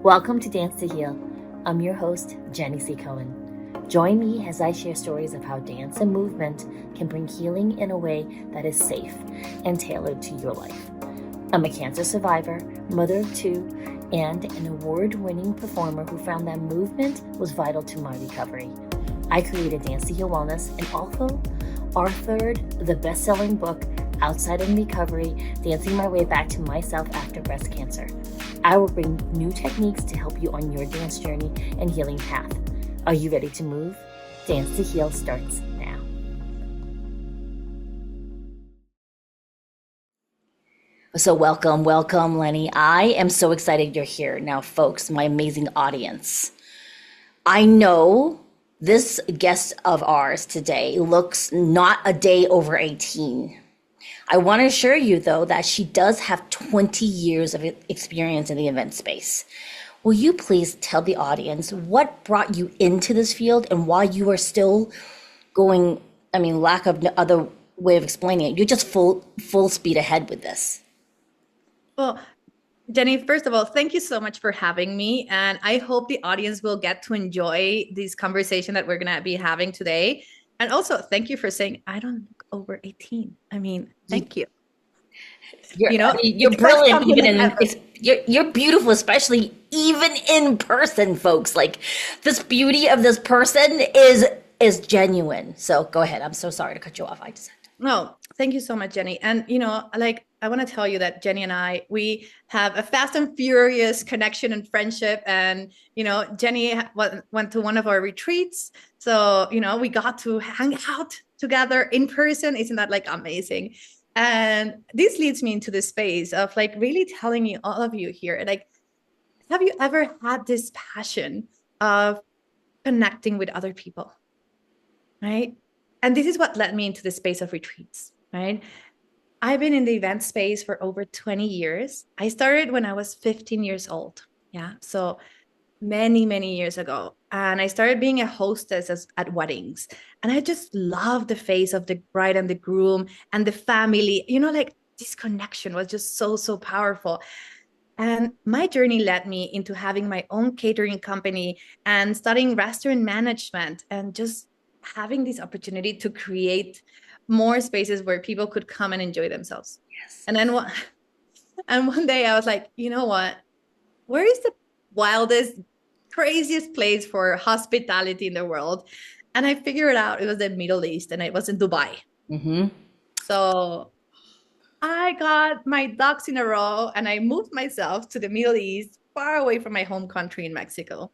Welcome to Dance to Heal. I'm your host, Jenny C. Cohen. Join me as I share stories of how dance and movement can bring healing in a way that is safe and tailored to your life. I'm a cancer survivor, mother of two, and an award-winning performer who found that movement was vital to my recovery. I created Dance to Heal Wellness and also authored the best-selling book, Outside in Recovery, Dancing My Way Back to Myself After Breast Cancer. I will bring new techniques to help you on your dance journey and healing path. Are you ready to move? Dance to Heal starts now. So welcome, Leni. I am so excited you're here. Now, folks, my amazing audience. I know this guest of ours today looks not a day over 18. I want to assure you, though, that she does have 20 years of experience in the event space. Will you please tell the audience what brought you into this field and why you are still going, lack of no other way of explaining it, you're just full speed ahead with this. Well, Jenny, first of all, thank you so much for having me. And I hope the audience will get to enjoy this conversation that we're going to be having today. And also, thank you for saying I don't look over 18. Thank you. You're brilliant. You're beautiful, especially even in person, folks. Like, this beauty of this person is genuine. So go ahead. I'm so sorry to cut you off. No, thank you so much, Jenny. And I want to tell you that Jenny and we have a fast and furious connection and friendship. And Jenny went to one of our retreats, so we got to hang out together in person. Isn't that amazing? And this leads me into this space of really telling you, all of you here, have you ever had this passion of connecting with other people, right? And this is what led me into the space of retreats, right? I've been in the event space for over 20 years. I started when I was 15 years old. Yeah. So many, many years ago. And I started being a hostess at weddings. And I just love the face of the bride and the groom and the family. This connection was just so, so powerful. And my journey led me into having my own catering company and studying restaurant management and just having this opportunity to create more spaces where people could come and enjoy themselves. Yes. And then one day I was like, you know what? Where is the wildest, craziest place for hospitality in the world? And I figured out it was the Middle East, and it was in Dubai. Mm-hmm. So I got my ducks in a row and I moved myself to the Middle East, far away from my home country in Mexico.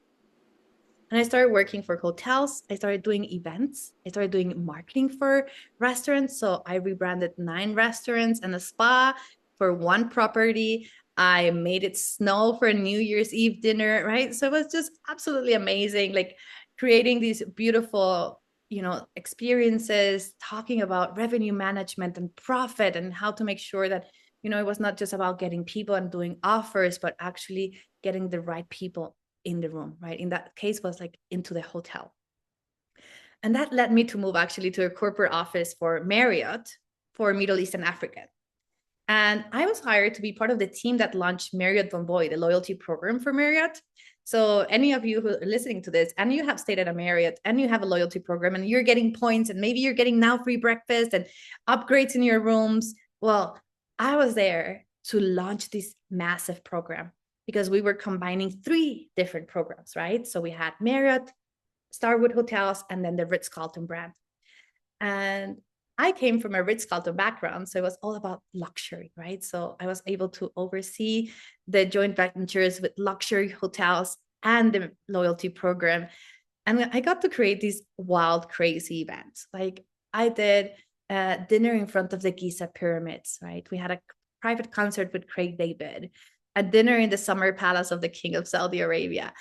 And I started working for hotels. I started doing events. I started doing marketing for restaurants. So I rebranded 9 restaurants and a spa for one property. I made it snow for a New Year's Eve dinner, right? So it was just absolutely amazing, creating these beautiful, experiences, talking about revenue management and profit and how to make sure that, it was not just about getting people and doing offers, but actually getting the right people in the room, right? In that case was into the hotel. And that led me to move actually to a corporate office for Marriott for Middle East and Africa. And I was hired to be part of the team that launched Marriott Bonvoy, the loyalty program for Marriott. So any of you who are listening to this and you have stayed at a Marriott and you have a loyalty program and you're getting points and maybe you're getting now free breakfast and upgrades in your rooms. Well, I was there to launch this massive program because we were combining 3 different programs, right? So we had Marriott, Starwood Hotels, and then the Ritz-Carlton brand. And I came from a Ritz-Carlton background, so it was all about luxury, right? So I was able to oversee the joint ventures with luxury hotels and the loyalty program. And I got to create these wild, crazy events. I did a dinner in front of the Giza pyramids, right? We had a private concert with Craig David, a dinner in the summer palace of the King of Saudi Arabia,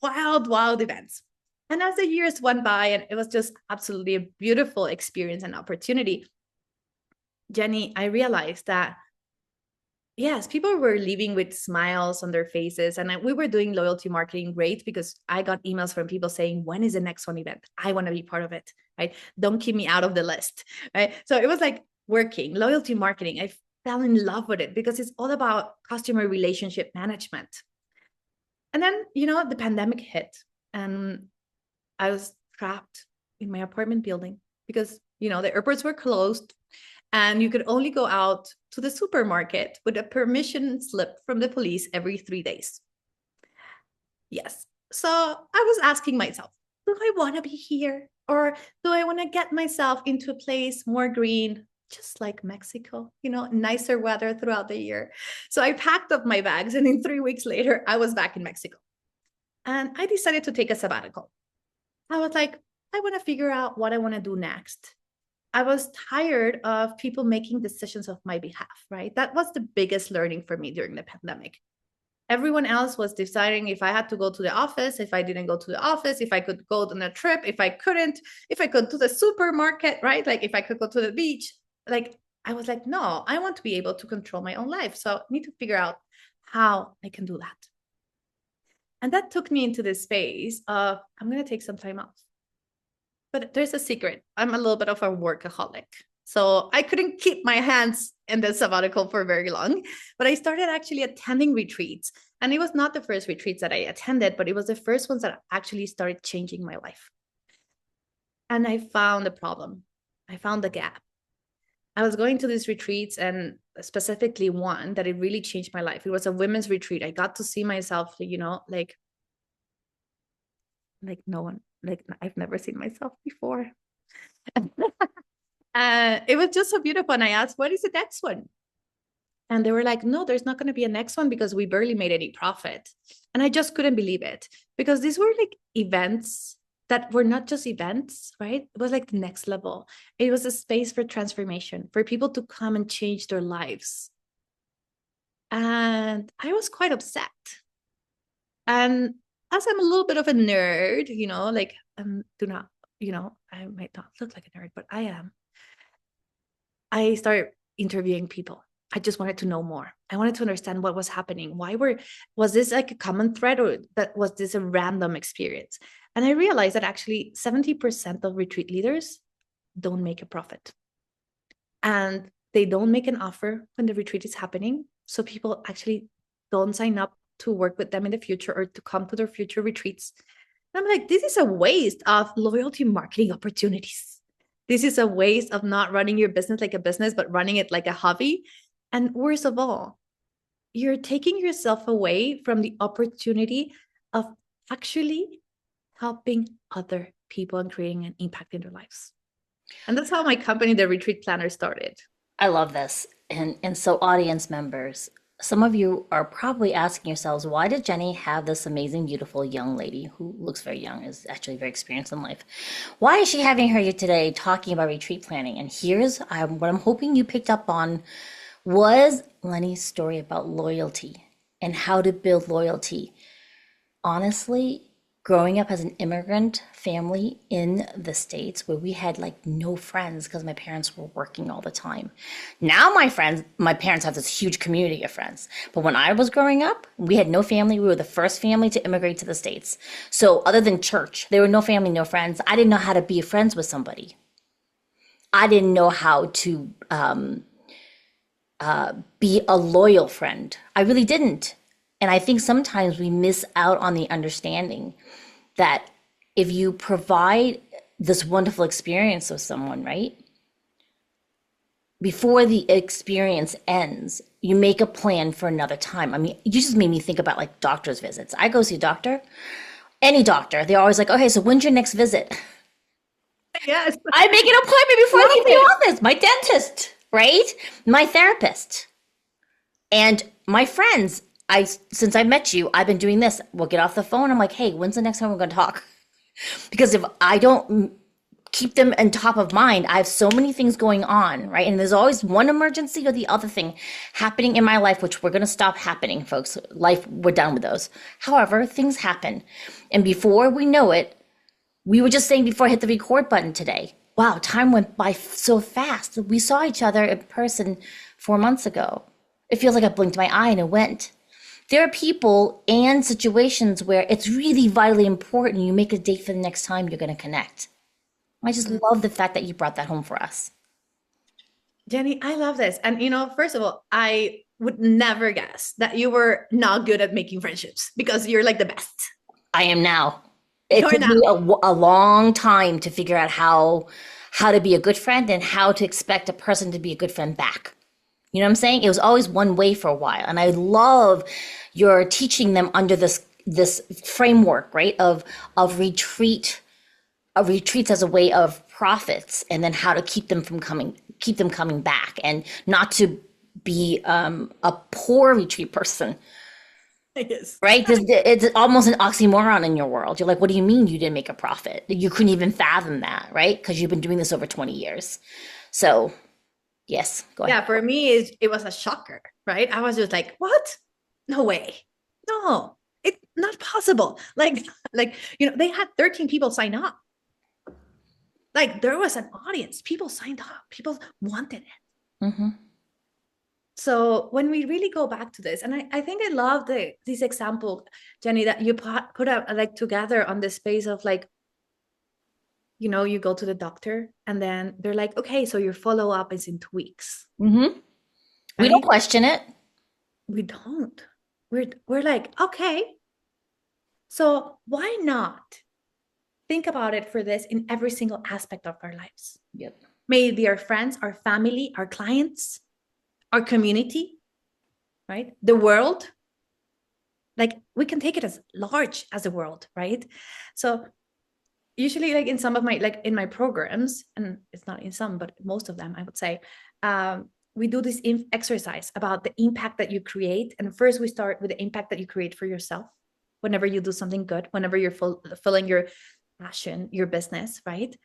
wild events. And as the years went by, and it was just absolutely a beautiful experience and opportunity, Jenny, I realized that, yes, people were leaving with smiles on their faces. And we were doing loyalty marketing great because I got emails from people saying, when is the next one event? I want to be part of it, right? Don't keep me out of the list, right? So it was working, loyalty marketing. I fell in love with it because it's all about customer relationship management, And then, the pandemic hit and I was trapped in my apartment building because, the airports were closed and you could only go out to the supermarket with a permission slip from the police every 3 days. Yes. So I was asking myself, do I want to be here? Or do I want to get myself into a place more green, just like Mexico, nicer weather throughout the year? So I packed up my bags and in 3 weeks later, I was back in Mexico. And I decided to take a sabbatical. I was like, I want to figure out what I want to do next. I was tired of people making decisions on my behalf, right? That was the biggest learning for me during the pandemic. Everyone else was deciding if I had to go to the office, if I didn't go to the office, if I could go on a trip, if I couldn't, if I could to the supermarket, right? Like if I could go to the beach. Like I was like, no, I want to be able to control my own life. So I need to figure out how I can do that. And that took me into this space of I'm going to take some time off. But there's a secret. I'm a little bit of a workaholic. So I couldn't keep my hands in the sabbatical for very long, but I started actually attending retreats. And it was not the first retreats that I attended, but it was the first ones that actually started changing my life. And I found the problem. I found the gap. I was going to these retreats and specifically one that it really changed my life. It was a women's retreat. I got to see myself, like no one, like I've never seen myself before. It was just so beautiful. And I asked, what is the next one? And they were like, no, there's not going to be a next one because we barely made any profit. And I just couldn't believe it because these were like events that were not just events, right? It was like the next level. It was a space for transformation, for people to come and change their lives. And I was quite upset. And as I'm a little bit of a nerd, like do not, I might not look like a nerd, but I am. I started interviewing people. I just wanted to know more. I wanted to understand what was happening. Was this like a common thread or was this a random experience? And I realized that actually 70% of retreat leaders don't make a profit. And they don't make an offer when the retreat is happening. So people actually don't sign up to work with them in the future or to come to their future retreats. And I'm like, this is a waste of loyalty marketing opportunities. This is a waste of not running your business like a business, but running it like a hobby. And worst of all, you're taking yourself away from the opportunity of actually helping other people and creating an impact in their lives. And that's how my company, The Retreat Planner, started. I love this. And so audience members, some of you are probably asking yourselves, why did Jenny have this amazing, beautiful young lady who looks very young, is actually very experienced in life? Why is she having her here today talking about retreat planning? And here's what I'm hoping you picked up on was Leni's story about loyalty and how to build loyalty. Honestly, growing up as an immigrant family in the States where we had like no friends because my parents were working all the time. Now my parents have this huge community of friends. But when I was growing up, we had no family. We were the first family to immigrate to the States. So other than church, there were no family, no friends. I didn't know how to be friends with somebody. I didn't know how to be a loyal friend. I really didn't. And I think sometimes we miss out on the understanding that if you provide this wonderful experience with someone, right? Before the experience ends, you make a plan for another time. I mean, you just made me think about like doctor's visits. I go see a doctor, any doctor, they're always like, okay, so when's your next visit? Yes. I make an appointment before I leave the office. My dentist, right? My therapist. And my friends, since I met you, I've been doing this. We'll get off the phone. I'm like, hey, when's the next time we're going to talk? Because if I don't keep them on top of mind, I have so many things going on, right? And there's always one emergency or the other thing happening in my life, which we're going to stop happening, folks. Life, we're done with those. However, things happen. And before we know it, we were just saying before I hit the record button today, wow, time went by so fast. We saw each other in person 4 months ago. It feels like I blinked my eye and it went. There are people and situations where it's really vitally important you make a date for the next time you're going to connect. I just love the fact that you brought that home for us. Jenny, I love this. And, first of all, I would never guess that you were not good at making friendships because you're like the best. I am now. It You're took now. me a long time to figure out how to be a good friend and how to expect a person to be a good friend back. You know what I'm saying? It was always one way for a while. And I love you're teaching them under this framework, right? Of retreats as a way of profits, and then how to keep them coming back, and not to be a poor retreat person. Yes. Right? It's almost an oxymoron in your world. You're like, what do you mean you didn't make a profit? You couldn't even fathom that, right? Because you've been doing this over 20 years. So, yes, go ahead. Yeah, for me, it was a shocker, right? I was just like, what? No way. No, it's not possible. Like, they had 13 people sign up. Like, there was an audience. People signed up. People wanted it. Mm-hmm. So when we really go back to this, and I think I love this example, Jenny, that you put out like together on the space of like, you go to the doctor and then they're like, okay, so your follow-up is in 2 weeks. Mm-hmm. We don't question it. We don't. We're like, okay, so why not think about it for this in every single aspect of our lives? Yep. May it be our friends, our family, our clients, our community, right? The world. Like, we can take it as large as the world, right? So usually, like in some of my, like in my programs, and it's not in some, but most of them, I would say, we do this exercise about the impact that you create. And first we start with the impact that you create for yourself whenever you do something good, whenever you're fulfilling your passion, your business, right?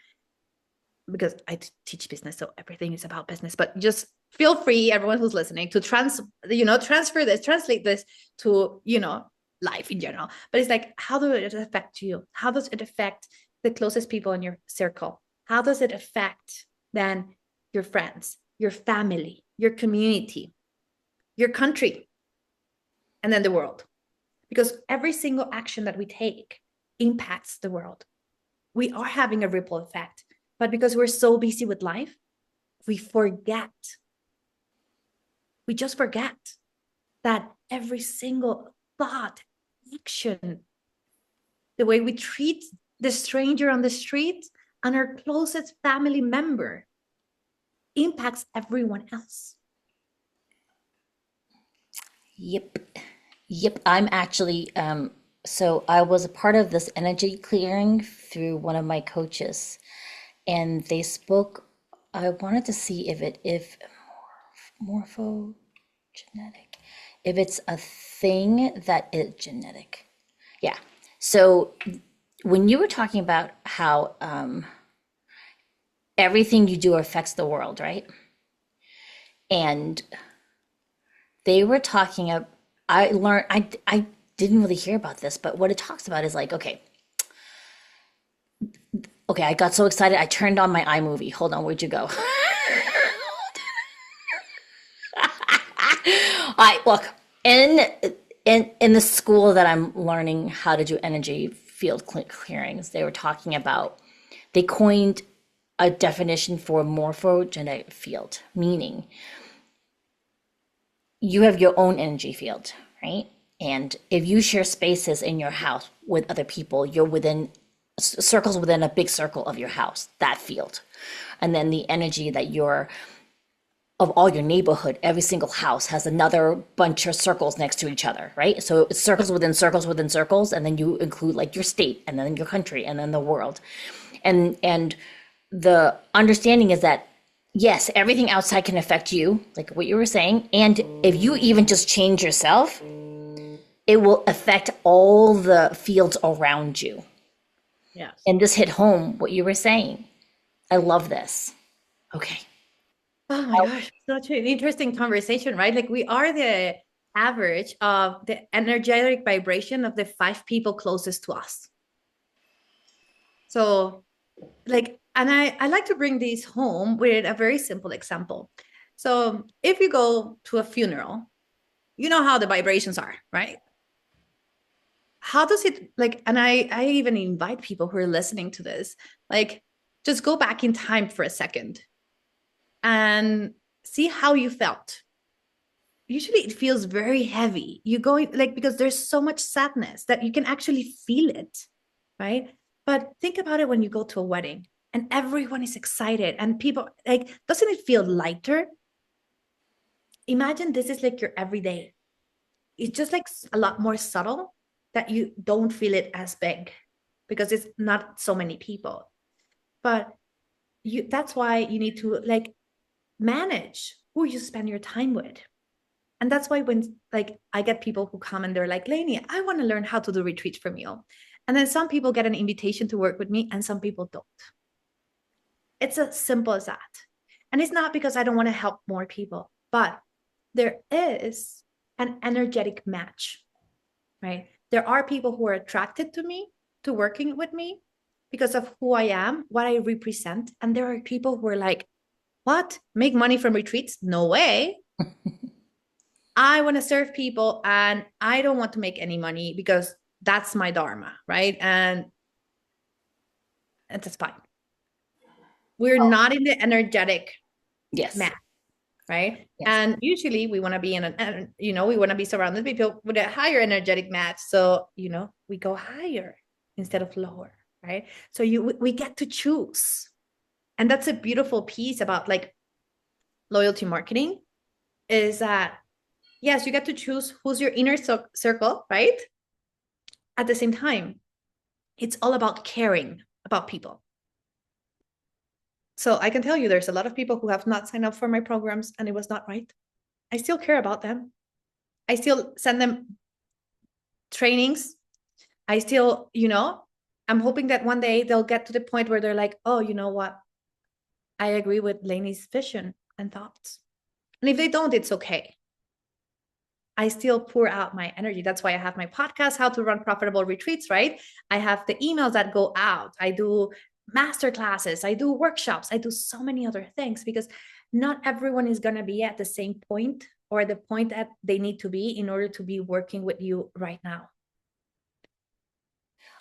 Because I teach business, so everything is about business, but just feel free, everyone who's listening, to translate this to, life in general. But it's like, how does it affect you? How does it affect the closest people in your circle? How does it affect then your friends, your family, your community, your country, and then the world? Because every single action that we take impacts the world. We are having a ripple effect, but because we're so busy with life, we just forget that every single thought, action, the way we treat the stranger on the street and our closest family member impacts everyone else. Yep. I'm actually, so I was a part of this energy clearing through one of my coaches, and they spoke. I wanted to see if morphogenetic, if it's a thing that is genetic. Yeah. So when you were talking about how everything you do affects the world, right? And they were talking about, I learned, I didn't really hear about this, but what it talks about is like, okay, I got so excited, I turned on my iMovie. Hold on, where'd you go? I look in the school that I'm learning how to do energy field clearings. They were talking about, they coined a definition for morphogenetic field, meaning you have your own energy field, right? And if you share spaces in your house with other people, you're within circles within a big circle of your house, that field. And then the energy that you're of all your neighborhood, every single house has another bunch of circles next to each other, right? So it's circles within circles within circles, and then you include like your state, and then your country, and then the world. And the understanding is that yes, everything outside can affect you, like what you were saying, and if you even just change yourself, it will affect all the fields around you. Yes. And this hit home what you were saying. I love this. Okay. Oh my gosh, such an interesting conversation, right? Like, we are the average of the energetic vibration of the 5 people closest to us. So, like, and I like to bring this home with a very simple example. So if you go to a funeral, you know how the vibrations are, right? How does it, like, and I even invite people who are listening to this, like, just go back in time for a second and see how you felt usually it feels very heavy. You go like, because there's so much sadness that you can actually feel it, right? But think about it when you go to a wedding and everyone is excited and people like, doesn't it feel lighter? Imagine this is like your everyday. It's just like a lot more subtle that you don't feel it as big because it's not so many people. But you, that's why you need to like manage who you spend your time with. And that's why when like I get people who come and they're like, Leni, I want to learn how to do retreats from you. And then some people get an invitation to work with me and some people don't. It's as simple as that. And it's not because I don't want to help more people, but there is an energetic match, right? There are people who are attracted to me, to working with me because of who I am, what I represent. And there are people who are like, what? Make money from retreats? No way. I want to serve people and I don't want to make any money because that's my dharma, right? And that's fine. We're not in the energetic Yes. match, right? Yes. And usually we want to be in an, we want to be surrounded by people with a higher energetic match. So, we go higher instead of lower, right? So we get to choose. And that's a beautiful piece about like loyalty marketing is that, yes, you get to choose who's your inner circle, right? At the same time, it's all about caring about people. So I can tell you there's a lot of people who have not signed up for my programs and it was not right. I still care about them. I still send them trainings. I still, I'm hoping that one day they'll get to the point where they're like, oh, you know what? I agree with Leni's vision and thoughts. And if they don't, it's okay. I still pour out my energy. That's why I have my podcast, How to Run Profitable Retreats, right? I have the emails that go out. I do master classes. I do workshops. I do so many other things because not everyone is going to be at the same point or the point that they need to be in order to be working with you right now.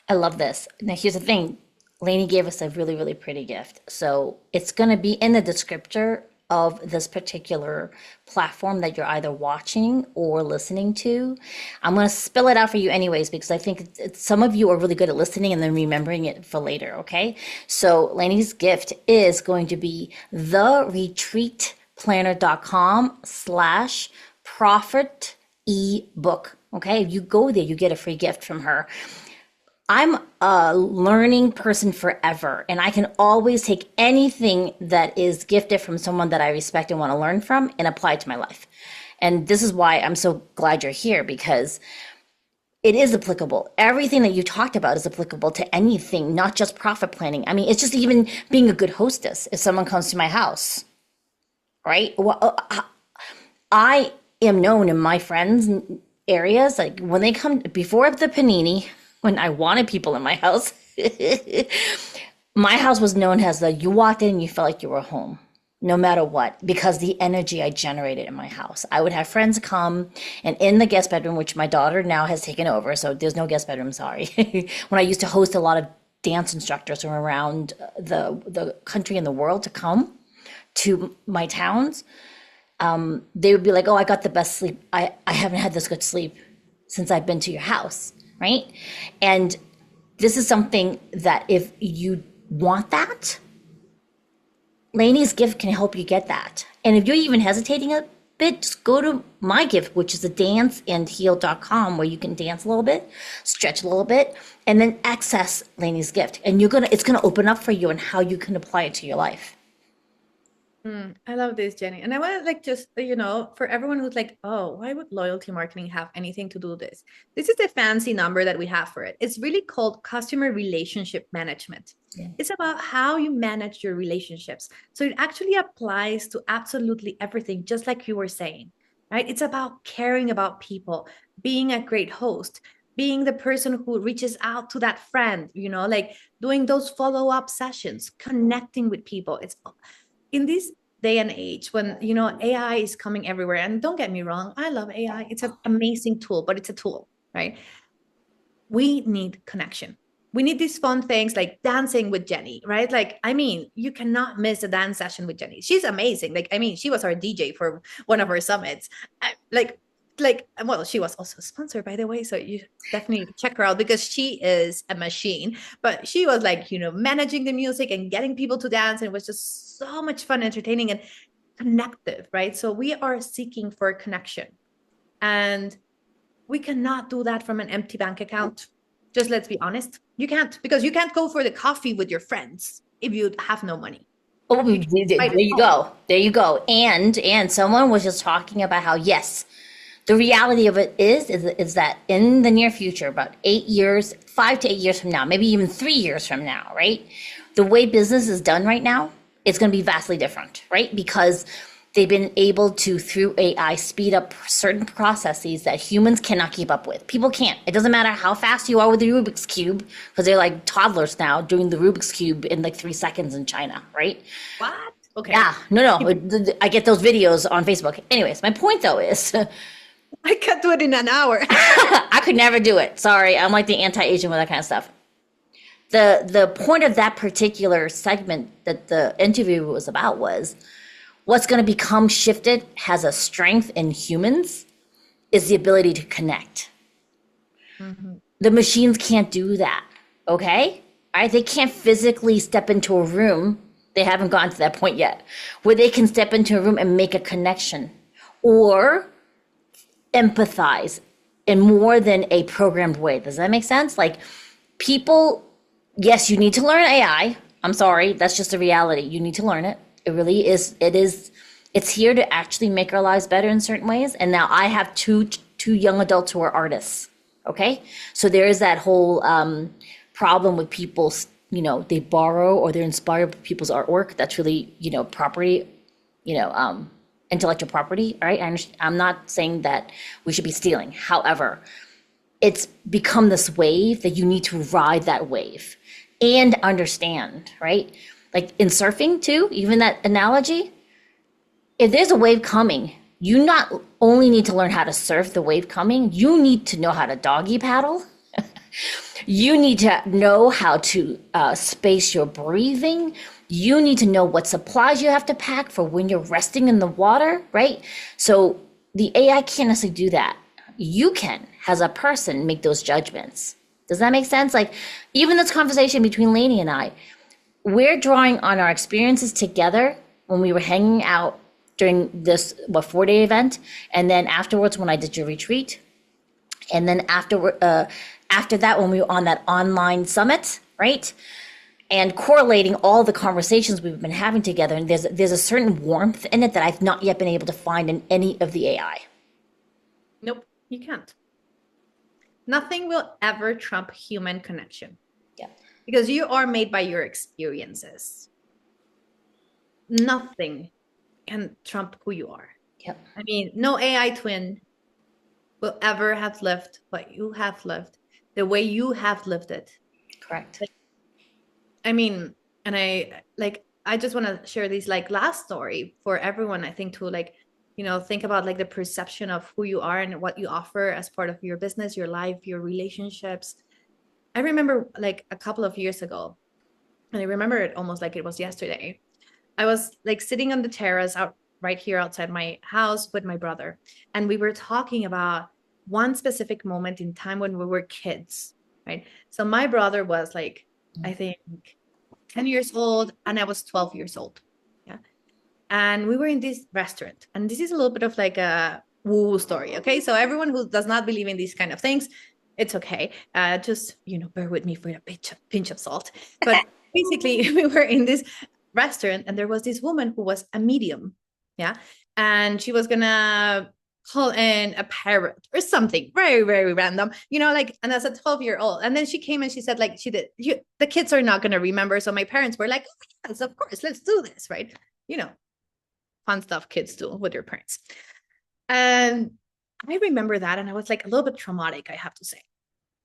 I love this. Now, here's the thing. Lainey gave us a really, really pretty gift. So it's going to be in the descriptor of this particular platform that you're either watching or listening to. I'm going to spill it out for you anyways, because I think some of you are really good at listening and then remembering it for later. Okay. So Lainey's gift is going to be theretreatplanner.com/profit ebook. Okay. If you go there, you get a free gift from her. I'm a learning person forever, and I can always take anything that is gifted from someone that I respect and want to learn from and apply it to my life. And this is why I'm so glad you're here, because it is applicable. Everything that you talked about is applicable to anything, not just profit planning. I mean, it's just even being a good hostess. If someone comes to my house, right? Well, I am known in my friends' areas, like when they come before the panini, when I wanted people in my house, my house was known as you walked in and you felt like you were home, no matter what, because the energy I generated in my house. I would have friends come, and in the guest bedroom, which my daughter now has taken over, so there's no guest bedroom, sorry. When I used to host a lot of dance instructors from around the country and the world to come to my towns, they would be like, oh, I got the best sleep. I haven't had this good sleep since I've been to your house. Right? And this is something that if you want that, Lainey's gift can help you get that. And if you're even hesitating a bit, just go to my gift, which is a danceandheal.com, where you can dance a little bit, stretch a little bit, and then access Lainey's gift. And it's gonna open up for you and how you can apply it to your life. I love this, Jenny. And I want to like just, for everyone who's like, oh, why would loyalty marketing have anything to do with this? This is the fancy number that we have for it. It's really called customer relationship management. Yeah. It's about how you manage your relationships. So it actually applies to absolutely everything, just like you were saying, right? It's about caring about people, being a great host, being the person who reaches out to that friend, like doing those follow-up sessions, connecting with people. It's in this day and age when, AI is coming everywhere, and don't get me wrong, I love AI. It's an amazing tool, but it's a tool, right? We need connection. we need these fun things like dancing with Jenny, right? Like, I mean, you cannot miss a dance session with Jenny. She's amazing. Like, I mean, she was our DJ for one of our summits. Well, she was also sponsored, by the way. So you definitely check her out because she is a machine. But she was like, managing the music and getting people to dance. And it was just so much fun, entertaining, and connective, right? So we are seeking for connection. And we cannot do that from an empty bank account. Just let's be honest. You can't, because you can't go for the coffee with your friends if you have no money. Oh, there you go. There you go. And someone was just talking about how, yes, the reality of it is that in the near future, about 8 years, 5 to 8 years from now, maybe even 3 years from now, right? The way business is done right now, it's going to be vastly different, right? Because they've been able to, through AI, speed up certain processes that humans cannot keep up with. People can't. It doesn't matter how fast you are with the Rubik's Cube, because they're like toddlers now doing the Rubik's Cube in like 3 seconds in China, right? What? Okay. Yeah, no. I get those videos on Facebook. Anyways, my point though is I can't do it in an hour. I could never do it. Sorry, I'm like the anti-Asian with that kind of stuff. The point of that particular segment that the interview was about was what's going to become shifted has a strength in humans is the ability to connect. Mm-hmm. The machines can't do that, okay? All right, they can't physically step into a room. They haven't gotten to that point yet, where they can step into a room and make a connection or empathize in more than a programmed way. Does that make sense? Like people, yes, you need to learn AI. I'm sorry, that's just a reality. You need to learn it. It really is. It's here to actually make our lives better in certain ways. And now I have two young adults who are artists. Okay. So there is that whole problem with people, they borrow or they're inspired by people's artwork. That's really, property, intellectual property. All right. I'm not saying that we should be stealing. However, it's become this wave that you need to ride that wave and understand, right? Like in surfing too, even that analogy, if there's a wave coming, you not only need to learn how to surf the wave coming, you need to know how to doggy paddle. You need to know how to space your breathing. You need to know what supplies you have to pack for when you're resting in the water, right? So the AI can't necessarily do that. You can, as a person, make those judgments. Does that make sense? Like even this conversation between Leni and I, we're drawing on our experiences together when we were hanging out during this 4-day event, and then afterwards when I did your retreat, and then after that when we were on that online summit, right? And correlating all the conversations we've been having together, and there's a certain warmth in it that I've not yet been able to find in any of the AI. Nope, you can't. Nothing will ever trump human connection. Yeah. Because you are made by your experiences. Nothing can trump who you are. Yep. I mean, no AI twin will ever have lived what you have lived, the way you have lived it. Correct. I mean, and I just want to share this last story for everyone, I think, to think about the perception of who you are and what you offer as part of your business, your life, your relationships. I remember a couple of years ago, and I remember it almost like it was yesterday. I was sitting on the terrace out right here outside my house with my brother. And we were talking about one specific moment in time when we were kids, right? So my brother was I think 10 years old and I was 12 years old. Yeah. And we were in this restaurant, and this is a little bit of a woo story. Okay. So everyone who does not believe in these kind of things, it's okay. Just, bear with me for a pinch of salt. But basically we were in this restaurant and there was this woman who was a medium. Yeah. And she was gonna call in a parrot or something very, very random, and as a 12-year-old. And then she came and she said, the kids are not going to remember. So my parents were like, oh, yes, of course, let's do this. Right. Fun stuff kids do with their parents. And I remember that. And I was a little bit traumatic, I have to say.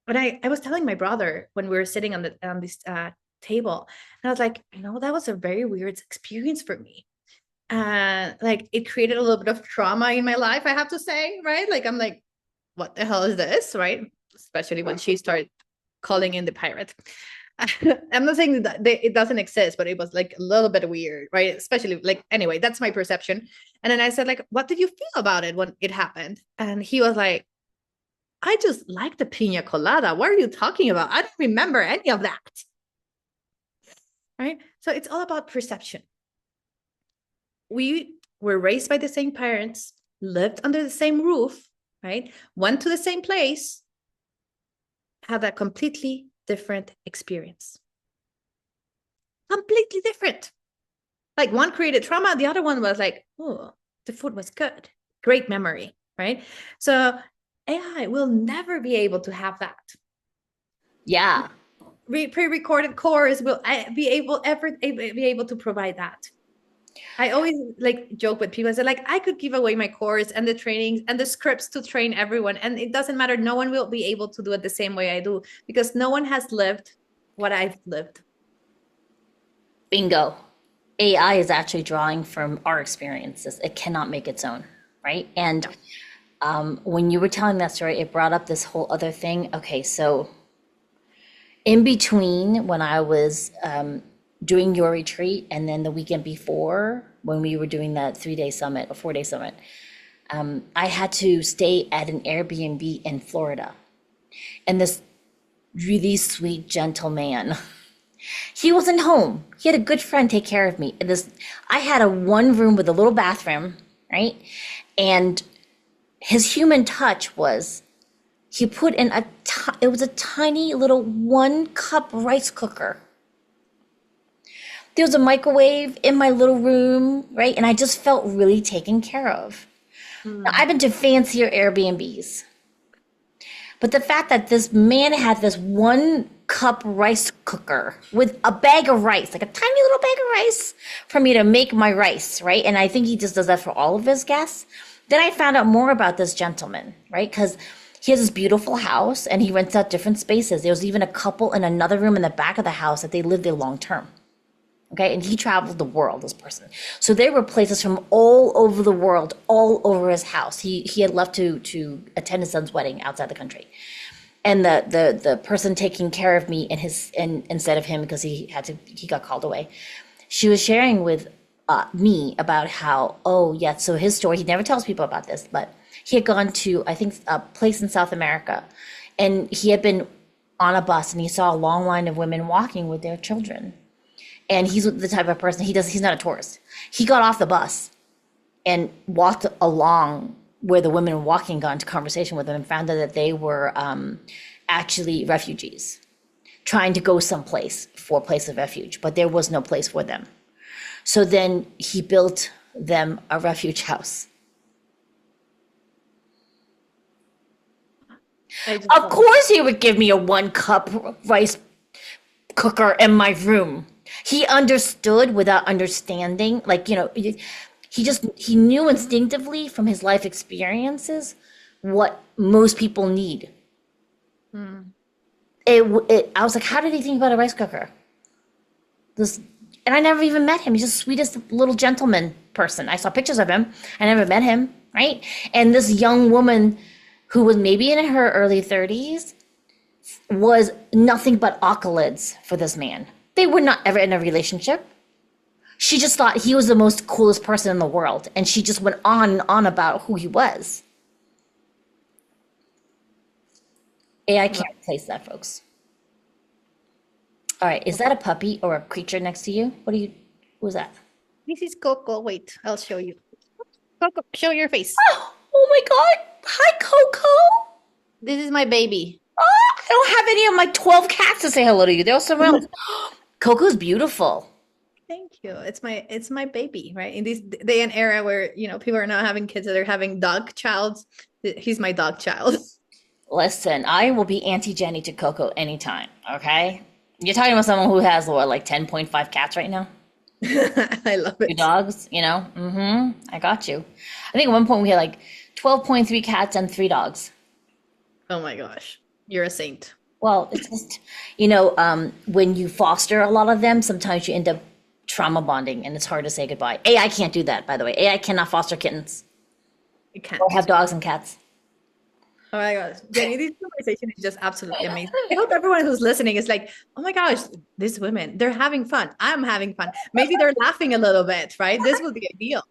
But I was telling my brother when we were sitting on this table, and I was like, that was a very weird experience for me. And it created a little bit of trauma in my life, I have to say, right? I'm like, what the hell is this, right? Especially when she started calling in the pirate. I'm not saying that it doesn't exist, but it was like a little bit weird, right? Especially like, anyway, that's my perception. And then I said, like, what did you feel about it when it happened? And he was like, I just like the pina colada. What are you talking about? I don't remember any of that. Right? So it's all about perception. We were raised by the same parents, lived under the same roof, right? Went to the same place, had a completely different experience. Completely different. Like one created trauma, the other one was like, oh, the food was good. Great memory, right? So AI will never be able to have that. Yeah. Pre-recorded course will be able to provide that. I always like joke with people. I say, like, I could give away my course and the trainings and the scripts to train everyone, and it doesn't matter. No one will be able to do it the same way I do, because no one has lived what I've lived. Bingo. AI is actually drawing from our experiences. It cannot make its own, right? And when you were telling that story, it brought up this whole other thing. Okay, so in between when I was doing your retreat and then the weekend before when we were doing that 3-day summit or 4-day summit, I had to stay at an Airbnb in Florida. And this really sweet, gentle man, he wasn't home. He had a good friend take care of me. And I had a one room with a little bathroom, right? And his human touch was he put in it was a tiny little 1-cup rice cooker. There was a microwave in my little room, right? And I just felt really taken care of. Now, I've been to fancier Airbnbs. But the fact that this man had this 1-cup rice cooker with a bag of rice, like a tiny little bag of rice for me to make my rice, right? And I think he just does that for all of his guests. Then I found out more about this gentleman, right? Because he has this beautiful house and he rents out different spaces. There was even a couple in another room in the back of the house that they lived there long term. Okay, and he traveled the world, this person. So there were places from all over the world, all over his house. He had left to attend his son's wedding outside the country. And the person taking care of me and instead of him, because he got called away, she was sharing with me about how, so his story, he never tells people about this, but he had gone to, I think, a place in South America, and he had been on a bus and he saw a long line of women walking with their children. And he's the type of person, he's not a tourist. He got off the bus and walked along where the women were walking, got into conversation with them, and found out that they were actually refugees trying to go someplace for a place of refuge, but there was no place for them. So then he built them a refuge house. Of course he would give me a 1-cup rice cooker in my room. He understood without understanding, he knew instinctively from his life experiences what most people need. I was like, how did he think about a rice cooker? And I never even met him. He's just the sweetest little gentleman person. I saw pictures of him. I never met him, right? And this young woman who was maybe in her early 30s was nothing but accolades for this man. They were not ever in a relationship. She just thought he was the most coolest person in the world. And she just went on and on about who he was. AI can't replace that, folks. All right, is that a puppy or a creature next to you? Who's that? This is Coco. Wait, I'll show you. Coco, show your face. Oh my God. Hi, Coco. This is my baby. I don't have any of my 12 cats to say hello to you. They're all surrounded. Coco's beautiful. Thank you. It's my baby, right? In this day and era where, people are not having kids, they're having dog child. He's my dog child. Listen, I will be Auntie Jenny to Coco anytime, okay? You're talking about someone who has, 10.5 cats right now? I love it. 2 dogs, I got you. I think at one point we had 12.3 cats and 3 dogs. Oh my gosh. You're a saint. Well, it's just, when you foster a lot of them, sometimes you end up trauma bonding and it's hard to say goodbye. AI can't do that, by the way. AI cannot foster kittens. It can't. Or have dogs and cats. Oh my gosh, Jenny, this conversation is just absolutely amazing. I hope everyone who's listening is like, oh my gosh, these women, they're having fun. I'm having fun. Maybe they're laughing a little bit, right? This would be ideal.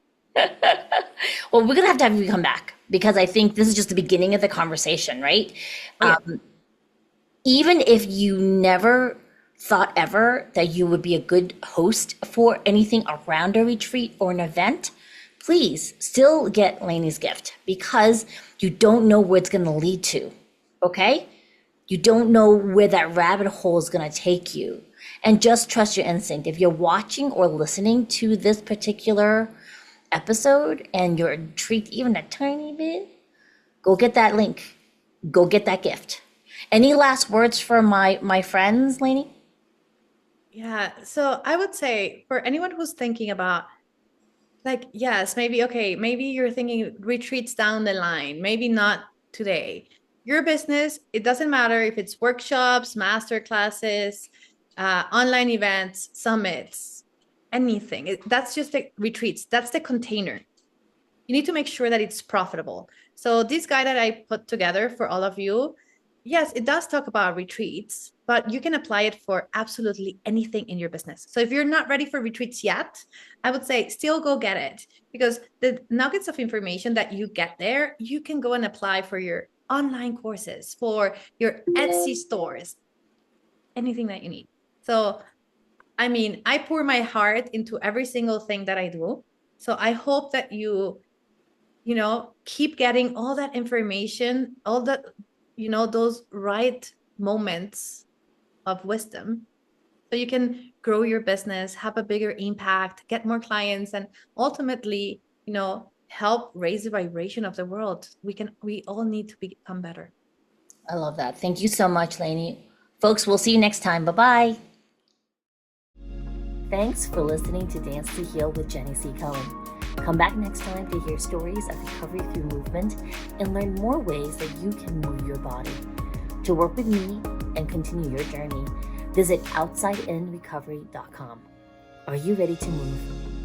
Well, we're gonna have to have you come back because I think this is just the beginning of the conversation, right? Oh, yeah. Even if you never thought ever that you would be a good host for anything around a retreat or an event, please still get Leni's gift because you don't know where it's going to lead to. Okay? You don't know where that rabbit hole is going to take you. And just trust your instinct. If you're watching or listening to this particular episode and you're intrigued even a tiny bit, go get that link. Go get that gift. Any last words for my friends, Leni? Yeah. So I would say for anyone who's thinking about, like, yes, maybe, okay, maybe you're thinking retreats down the line, maybe not today. Your business, it doesn't matter if it's workshops, master classes, online events, summits, anything. That's just the retreats. That's the container. You need to make sure that it's profitable. So this guide that I put together for all of you, yes, it does talk about retreats, but you can apply it for absolutely anything in your business. So if you're not ready for retreats yet, I would say still go get it, because the nuggets of information that you get there, you can go and apply for your online courses, for your Etsy stores, anything that you need. So, I mean, I pour my heart into every single thing that I do. So I hope that you keep getting all that information, all that, those right moments of wisdom, so you can grow your business, have a bigger impact, get more clients, and ultimately, help raise the vibration of the world. We all need to become better. I love that. Thank you so much, Leni. Folks, we'll see you next time. Bye-bye. Thanks for listening to Dance to Heal with Jenny C. Cohen. Come back next time to hear stories of recovery through movement and learn more ways that you can move your body. To work with me and continue your journey, visit OutsideInRecovery.com. Are you ready to move?